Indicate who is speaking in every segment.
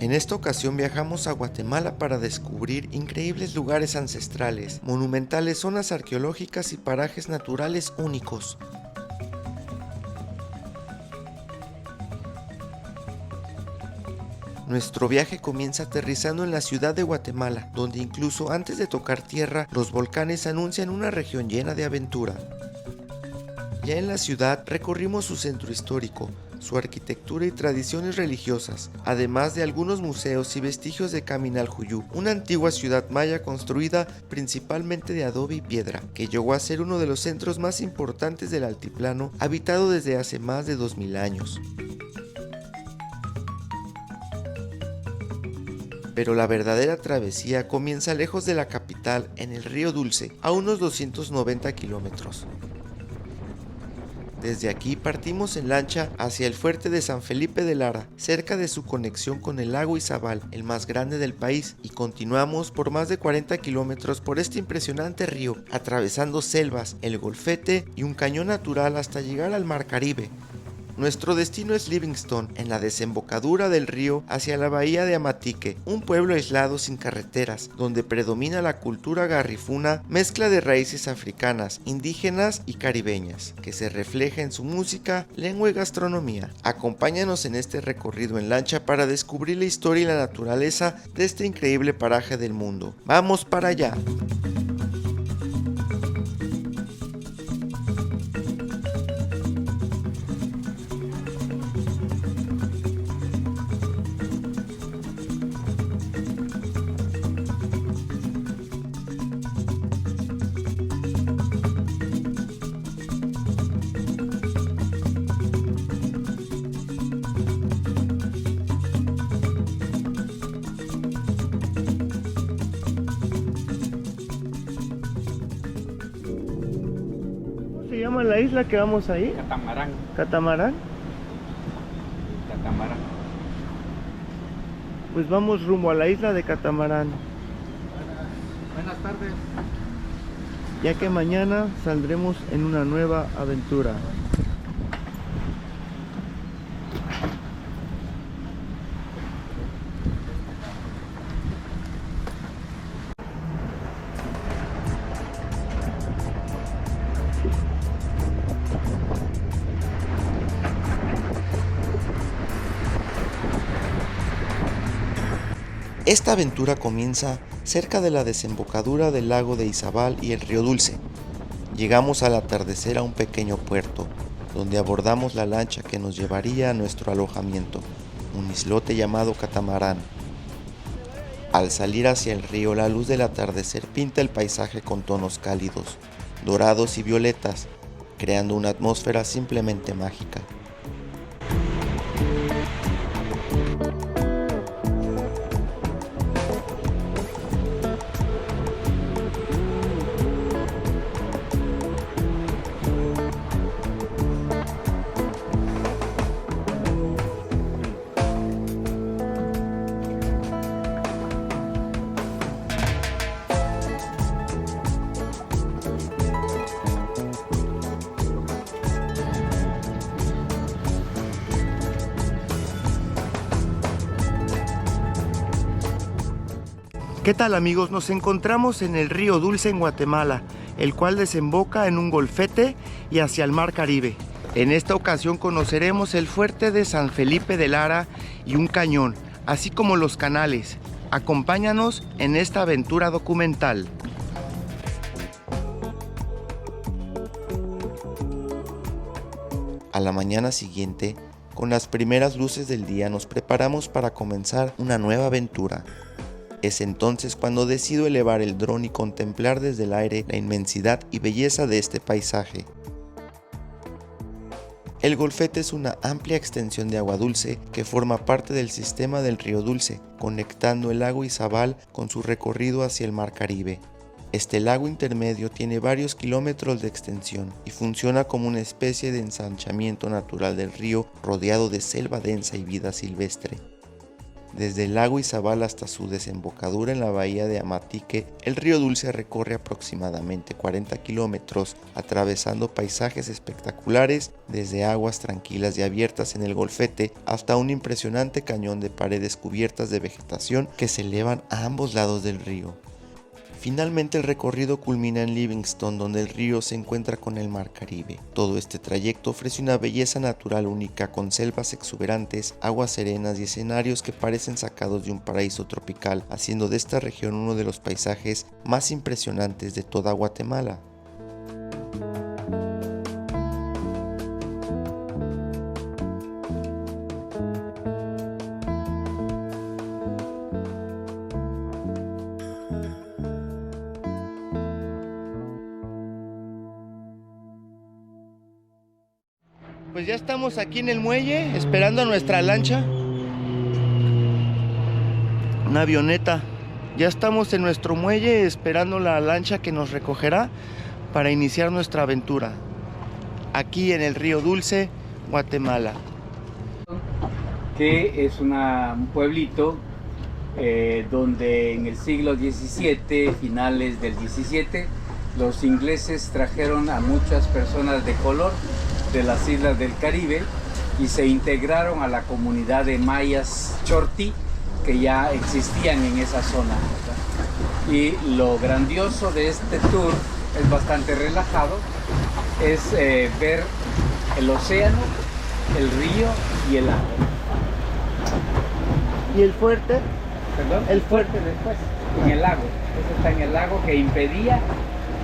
Speaker 1: En esta ocasión viajamos a Guatemala para descubrir increíbles lugares ancestrales, monumentales zonas arqueológicas y parajes naturales únicos. Nuestro viaje comienza aterrizando en la ciudad de Guatemala, donde incluso antes de tocar tierra, los volcanes anuncian una región llena de aventura. Ya en la ciudad recorrimos su centro histórico, su arquitectura y tradiciones religiosas, además de algunos museos y vestigios de Caminaljuyu, una antigua ciudad maya construida principalmente de adobe y piedra, que llegó a ser uno de los centros más importantes del altiplano, habitado desde hace más de 2000 años. Pero la verdadera travesía comienza lejos de la capital, en el río Dulce, a unos 290 kilómetros. Desde aquí partimos en lancha hacia el fuerte de San Felipe de Lara, cerca de su conexión con el lago Izabal, el más grande del país, y continuamos por más de 40 kilómetros por este impresionante río, atravesando selvas, el Golfete y un cañón natural hasta llegar al Mar Caribe. Nuestro destino es Livingston, en la desembocadura del río hacia la bahía de Amatique, un pueblo aislado sin carreteras, donde predomina la cultura garrifuna, mezcla de raíces africanas, indígenas y caribeñas, que se refleja en su música, lengua y gastronomía. Acompáñanos en este recorrido en lancha para descubrir la historia y la naturaleza de este increíble paraje del mundo. ¡Vamos para allá! ¿Se llama la isla que vamos ahí?
Speaker 2: Catamarán.
Speaker 1: ¿Catamarán?
Speaker 2: Catamarán.
Speaker 1: Pues vamos rumbo a la isla de Catamarán,
Speaker 2: Buenas tardes.
Speaker 1: ya que mañana saldremos en una nueva aventura. Esta aventura comienza cerca de la desembocadura del lago de Izabal y el río Dulce. Llegamos al atardecer a un pequeño puerto, donde abordamos la lancha que nos llevaría a nuestro alojamiento, un islote llamado Catamarán. Al salir hacia el río, la luz del atardecer pinta el paisaje con tonos cálidos, dorados y violetas, creando una atmósfera simplemente mágica. ¿Qué tal, amigos? Nos encontramos en el río Dulce en Guatemala, el cual desemboca en un golfete y hacia el Mar Caribe. En esta ocasión conoceremos el fuerte de San Felipe de Lara y un cañón, así como los canales. Acompáñanos en esta aventura documental. A la mañana siguiente, con las primeras luces del día, nos preparamos para comenzar una nueva aventura. Es entonces cuando decido elevar el dron y contemplar desde el aire la inmensidad y belleza de este paisaje. El Golfete es una amplia extensión de agua dulce que forma parte del sistema del río Dulce, conectando el lago Izabal con su recorrido hacia el Mar Caribe. Este lago intermedio tiene varios kilómetros de extensión y funciona como una especie de ensanchamiento natural del río, rodeado de selva densa y vida silvestre. Desde el lago Izabal hasta su desembocadura en la bahía de Amatique, el río Dulce recorre aproximadamente 40 kilómetros, atravesando paisajes espectaculares desde aguas tranquilas y abiertas en el Golfete hasta un impresionante cañón de paredes cubiertas de vegetación que se elevan a ambos lados del río. Finalmente el recorrido culmina en Livingston, donde el río se encuentra con el mar Caribe. Todo este trayecto ofrece una belleza natural única, con selvas exuberantes, aguas serenas y escenarios que parecen sacados de un paraíso tropical, haciendo de esta región uno de los paisajes más impresionantes de toda Guatemala. Pues ya estamos aquí en el muelle esperando a nuestra lancha. Una avioneta. Ya estamos en nuestro muelle esperando la lancha que nos recogerá para iniciar nuestra aventura. Aquí en el río Dulce, Guatemala.
Speaker 2: Que es un pueblito donde en el siglo XVII, finales del XVII, los ingleses trajeron a muchas personas de color de las islas del Caribe y se integraron a la comunidad de mayas chortí que ya existían en esa zona, ¿verdad? Y lo grandioso de este tour es bastante relajado, es ver el océano, el río y el lago.
Speaker 1: ¿Y el fuerte?
Speaker 2: ¿Perdón? El fuerte después, en el lago. Este está en el lago que impedía.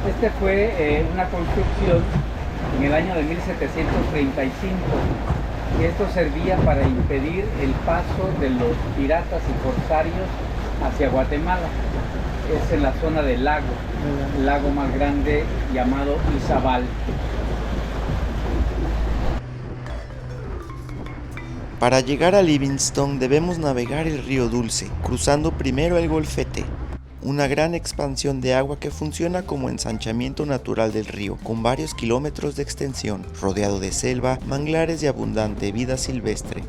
Speaker 2: Este fue una construcción en el año de 1735 y esto servía para impedir el paso de los piratas y corsarios hacia Guatemala. Es en la zona del lago, el lago más grande llamado Izabal.
Speaker 1: Para llegar a Livingston debemos navegar el río Dulce, cruzando primero el Golfete, una gran expansión de agua que funciona como ensanchamiento natural del río, con varios kilómetros de extensión, rodeado de selva, manglares y abundante vida silvestre.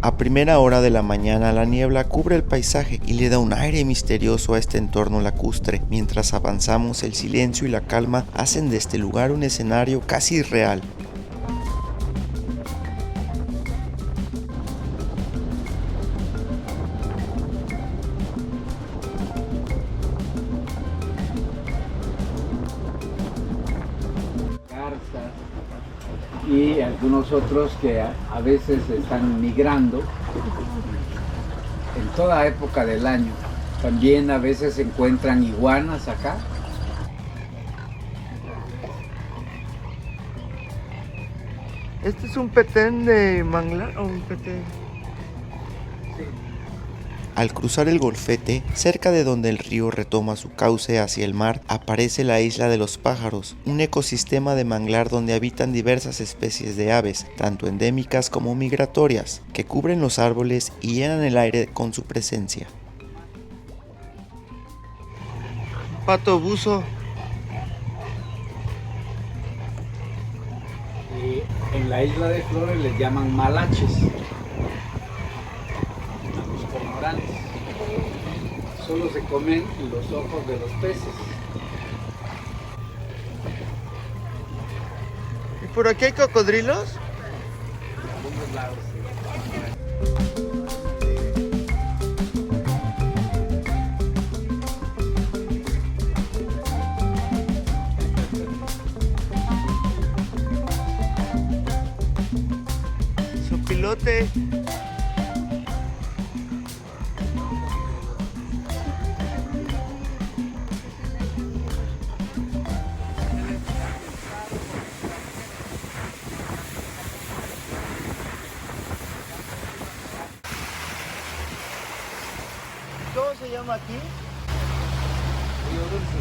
Speaker 1: A primera hora de la mañana la niebla cubre el paisaje y le da un aire misterioso a este entorno lacustre. Mientras avanzamos, el silencio y la calma hacen de este lugar un escenario casi irreal.
Speaker 2: Y algunos otros que a veces están migrando en toda época del año. También a veces se encuentran iguanas acá.
Speaker 1: ¿Este es un petén de manglar o un petén?
Speaker 2: Sí.
Speaker 1: Al cruzar el Golfete, cerca de donde el río retoma su cauce hacia el mar, aparece la Isla de los Pájaros, un ecosistema de manglar donde habitan diversas especies de aves, tanto endémicas como migratorias, que cubren los árboles y llenan el aire con su presencia. Pato buzo.
Speaker 2: Y en la isla de Flores les llaman malaches. Cormoranes. Solo se comen los ojos de los peces.
Speaker 1: ¿Y por aquí hay cocodrilos?
Speaker 2: En algunos lados, sí.
Speaker 1: Sopilote. ¿Cómo se llama aquí?
Speaker 2: Río Dulce.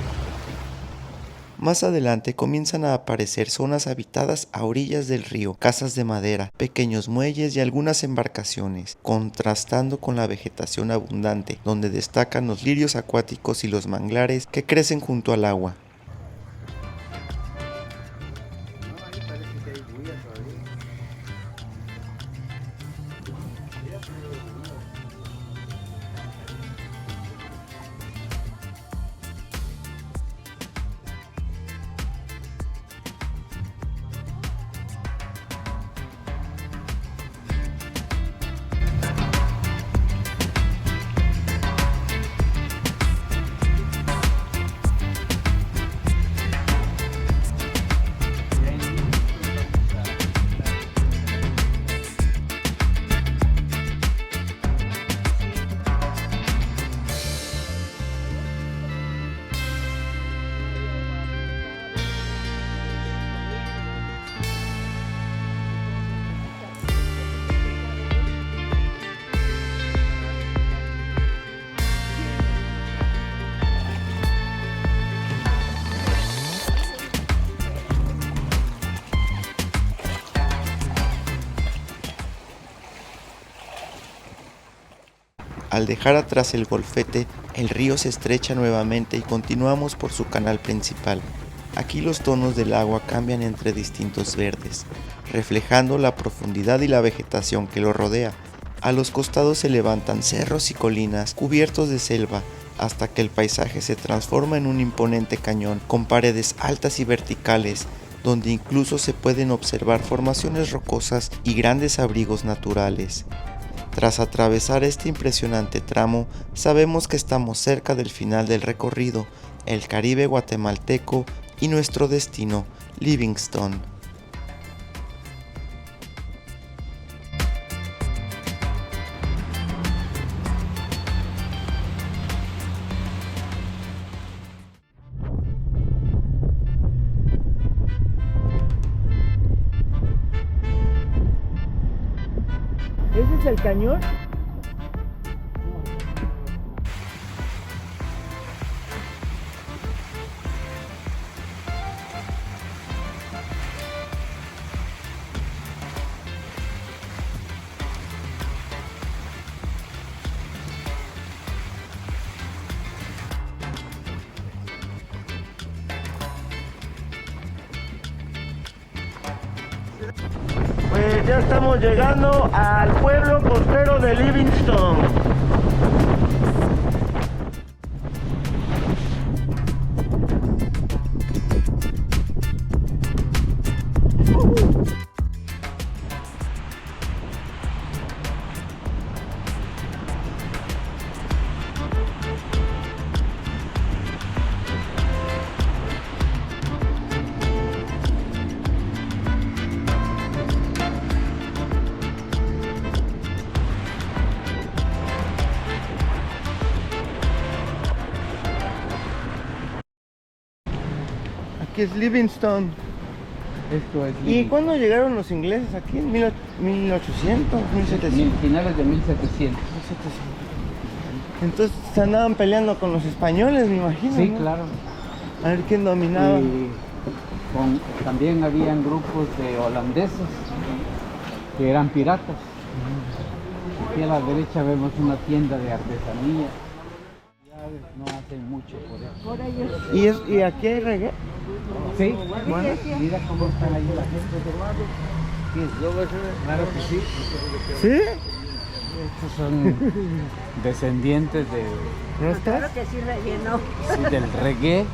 Speaker 1: Más adelante comienzan a aparecer zonas habitadas a orillas del río, casas de madera, pequeños muelles y algunas embarcaciones, contrastando con la vegetación abundante, donde destacan los lirios acuáticos y los manglares que crecen junto al agua. Al dejar atrás el golfete, el río se estrecha nuevamente y continuamos por su canal principal. Aquí los tonos del agua cambian entre distintos verdes, reflejando la profundidad y la vegetación que lo rodea. A los costados se levantan cerros y colinas cubiertos de selva, hasta que el paisaje se transforma en un imponente cañón con paredes altas y verticales, donde incluso se pueden observar formaciones rocosas y grandes abrigos naturales. Tras atravesar este impresionante tramo, sabemos que estamos cerca del final del recorrido, el Caribe guatemalteco y nuestro destino, Livingstone. ¿Ese es el cañón? Pues ya estamos llegando al pueblo costero de Livingstone. Aquí es Livingstone.
Speaker 2: Esto es
Speaker 1: ¿Y cuándo llegaron los ingleses aquí? ¿En 1800? 1700?
Speaker 2: Finales de 1700.
Speaker 1: Entonces se andaban peleando con los españoles, me imagino.
Speaker 2: Sí,
Speaker 1: ¿no?
Speaker 2: claro.
Speaker 1: A ver quién dominaba.
Speaker 2: Y también habían grupos de holandeses que eran piratas. Aquí a la derecha vemos una tienda de artesanía. No hacen mucho por eso.
Speaker 1: ¿Y aquí hay reggae?
Speaker 2: Sí, bueno, mira cómo están ahí la gente. Sí, claro que sí.
Speaker 1: ¿Sí?
Speaker 2: Estos son descendientes de...
Speaker 1: ¿No estás?
Speaker 3: Claro que sí relleno.
Speaker 2: Sí, del reggae.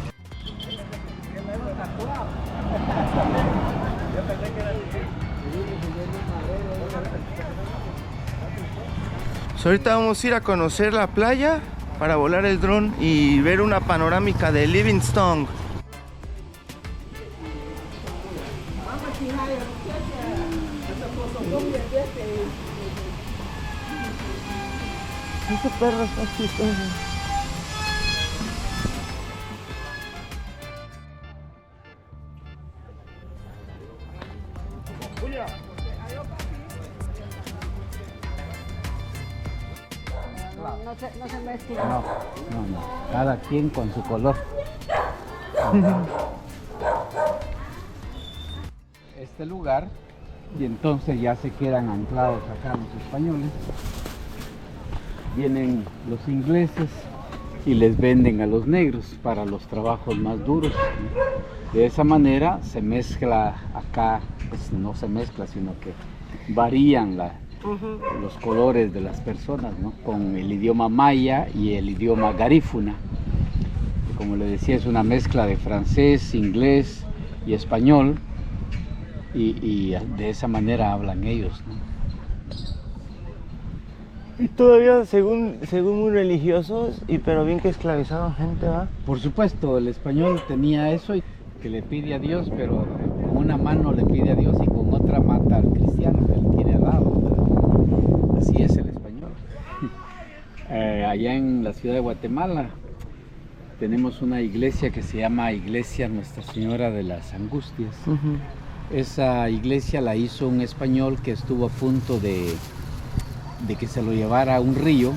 Speaker 1: Pues ahorita vamos a ir a conocer la playa para volar el dron y ver una panorámica de Livingstone. Este perro está chistoso.
Speaker 3: No se mezcla.
Speaker 2: No. Cada quien con su color. Este lugar, y entonces ya se quedan anclados acá los españoles. Vienen los ingleses y les venden a los negros para los trabajos más duros. De esa manera se mezcla acá, pues no se mezcla, sino que varían los colores de las personas, ¿no? Con el idioma maya y el idioma garífuna. Como le decía, es una mezcla de francés, inglés y español, y de esa manera hablan ellos, ¿no?
Speaker 3: Y todavía, según muy religiosos, pero bien que esclavizaban gente, ¿va?
Speaker 2: Por supuesto, el español tenía eso, y que le pide a Dios, pero con una mano le pide a Dios y con otra mata al cristiano que le tiene al lado. Así es el español. Allá en la ciudad de Guatemala tenemos una iglesia que se llama Iglesia Nuestra Señora de las Angustias. Esa iglesia la hizo un español que estuvo a punto de que se lo llevara a un río,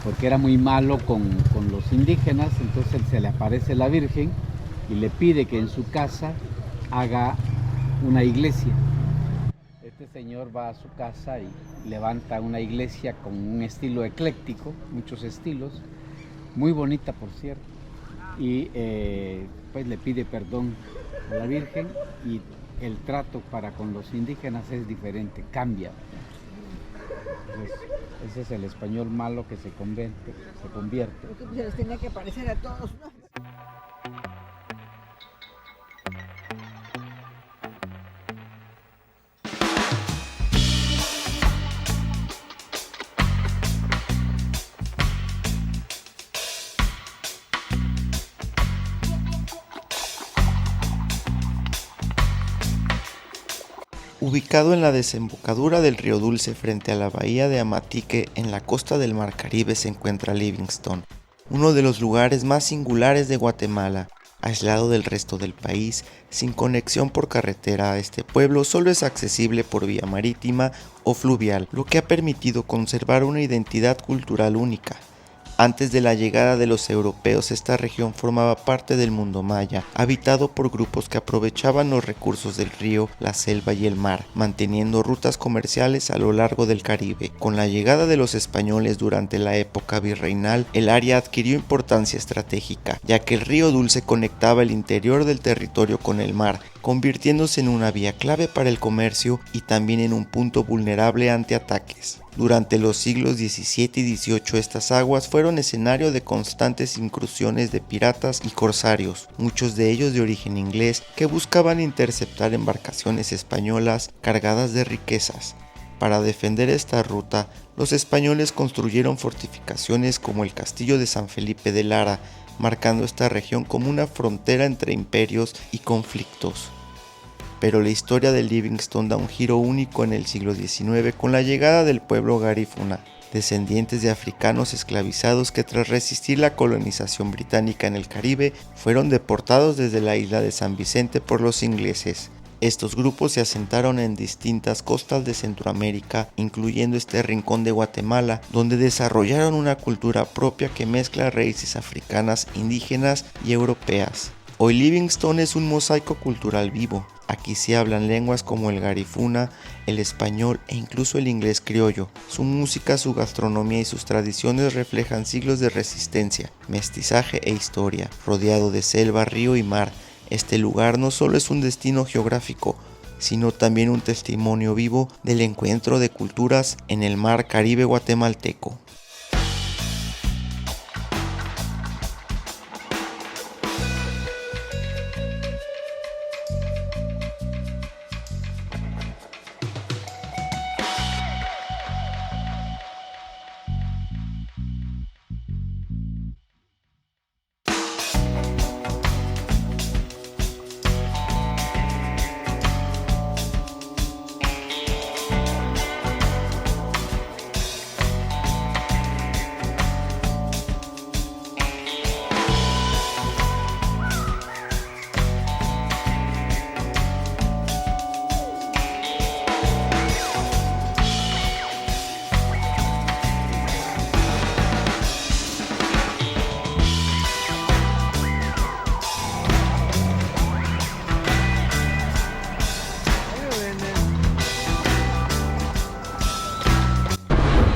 Speaker 2: porque era muy malo con los indígenas. Entonces se le aparece la Virgen y le pide que en su casa haga una iglesia. Este señor va a su casa y levanta una iglesia con un estilo ecléctico, muchos estilos, muy bonita por cierto, y pues le pide perdón a la Virgen, y el trato para con los indígenas es diferente, cambia. Entonces, ese es el español malo que se convierte.
Speaker 4: Porque se les tenía que parecer a todos, ¿no?
Speaker 1: Ubicado en la desembocadura del río Dulce frente a la bahía de Amatique, en la costa del Mar Caribe, se encuentra Livingstone, uno de los lugares más singulares de Guatemala. Aislado del resto del país, sin conexión por carretera, este pueblo solo es accesible por vía marítima o fluvial, lo que ha permitido conservar una identidad cultural única. Antes de la llegada de los europeos, esta región formaba parte del mundo maya, habitado por grupos que aprovechaban los recursos del río, la selva y el mar, manteniendo rutas comerciales a lo largo del Caribe. Con la llegada de los españoles durante la época virreinal, el área adquirió importancia estratégica, ya que el río Dulce conectaba el interior del territorio con el mar, convirtiéndose en una vía clave para el comercio y también en un punto vulnerable ante ataques. Durante los siglos XVII y XVIII estas aguas fueron escenario de constantes incursiones de piratas y corsarios, muchos de ellos de origen inglés, que buscaban interceptar embarcaciones españolas cargadas de riquezas. Para defender esta ruta, los españoles construyeron fortificaciones como el Castillo de San Felipe de Lara, marcando esta región como una frontera entre imperios y conflictos. Pero la historia de Livingstone da un giro único en el siglo XIX con la llegada del pueblo garífuna, descendientes de africanos esclavizados que tras resistir la colonización británica en el Caribe fueron deportados desde la isla de San Vicente por los ingleses. Estos grupos se asentaron en distintas costas de Centroamérica, incluyendo este rincón de Guatemala, donde desarrollaron una cultura propia que mezcla raíces africanas, indígenas y europeas. Hoy Livingstone es un mosaico cultural vivo. Aquí se hablan lenguas como el garífuna, el español e incluso el inglés criollo. Su música, su gastronomía y sus tradiciones reflejan siglos de resistencia, mestizaje e historia. Rodeado de selva, río y mar, este lugar no solo es un destino geográfico, sino también un testimonio vivo del encuentro de culturas en el mar Caribe guatemalteco.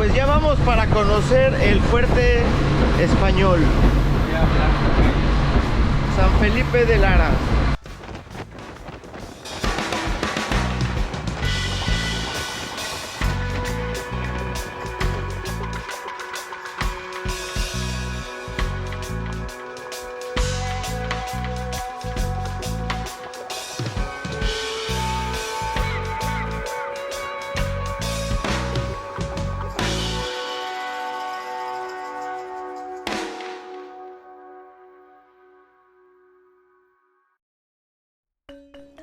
Speaker 1: pues ya vamos para conocer el fuerte español, San Felipe de Lara.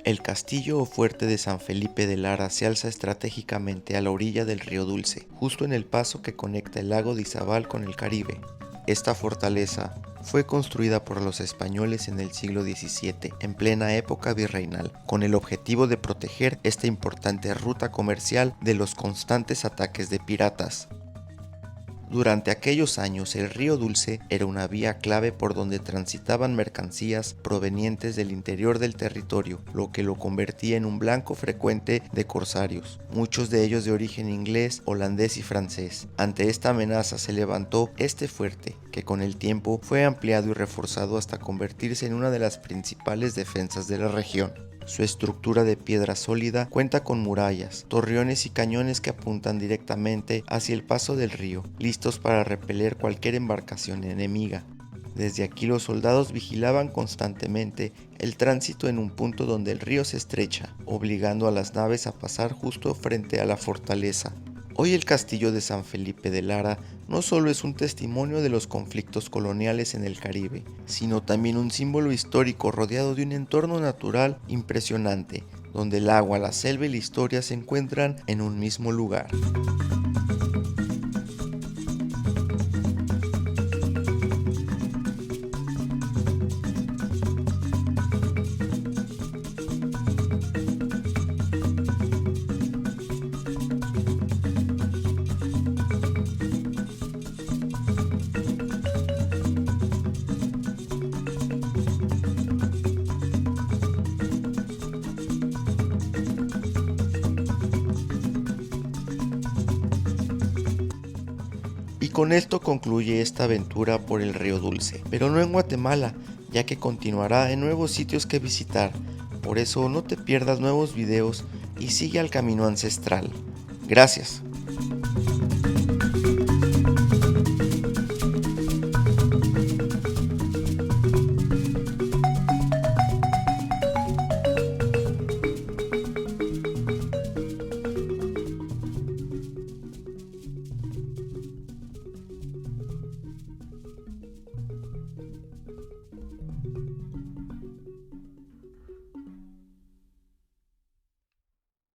Speaker 1: El castillo o fuerte de San Felipe de Lara se alza estratégicamente a la orilla del río Dulce, justo en el paso que conecta el lago de Izabal con el Caribe. Esta fortaleza fue construida por los españoles en el siglo XVII, en plena época virreinal, con el objetivo de proteger esta importante ruta comercial de los constantes ataques de piratas. Durante aquellos años, el río Dulce era una vía clave por donde transitaban mercancías provenientes del interior del territorio, lo que lo convertía en un blanco frecuente de corsarios, muchos de ellos de origen inglés, holandés y francés. Ante esta amenaza se levantó este fuerte, que con el tiempo fue ampliado y reforzado hasta convertirse en una de las principales defensas de la región. Su estructura de piedra sólida cuenta con murallas, torreones y cañones que apuntan directamente hacia el paso del río, listos para repeler cualquier embarcación enemiga. Desde aquí los soldados vigilaban constantemente el tránsito en un punto donde el río se estrecha, obligando a las naves a pasar justo frente a la fortaleza. Hoy el castillo de San Felipe de Lara no solo es un testimonio de los conflictos coloniales en el Caribe, sino también un símbolo histórico rodeado de un entorno natural impresionante, donde el agua, la selva y la historia se encuentran en un mismo lugar. Y con esto concluye esta aventura por el río Dulce, pero no en Guatemala, ya que continuará en nuevos sitios que visitar. Por eso no te pierdas nuevos videos y sigue al camino ancestral. Gracias.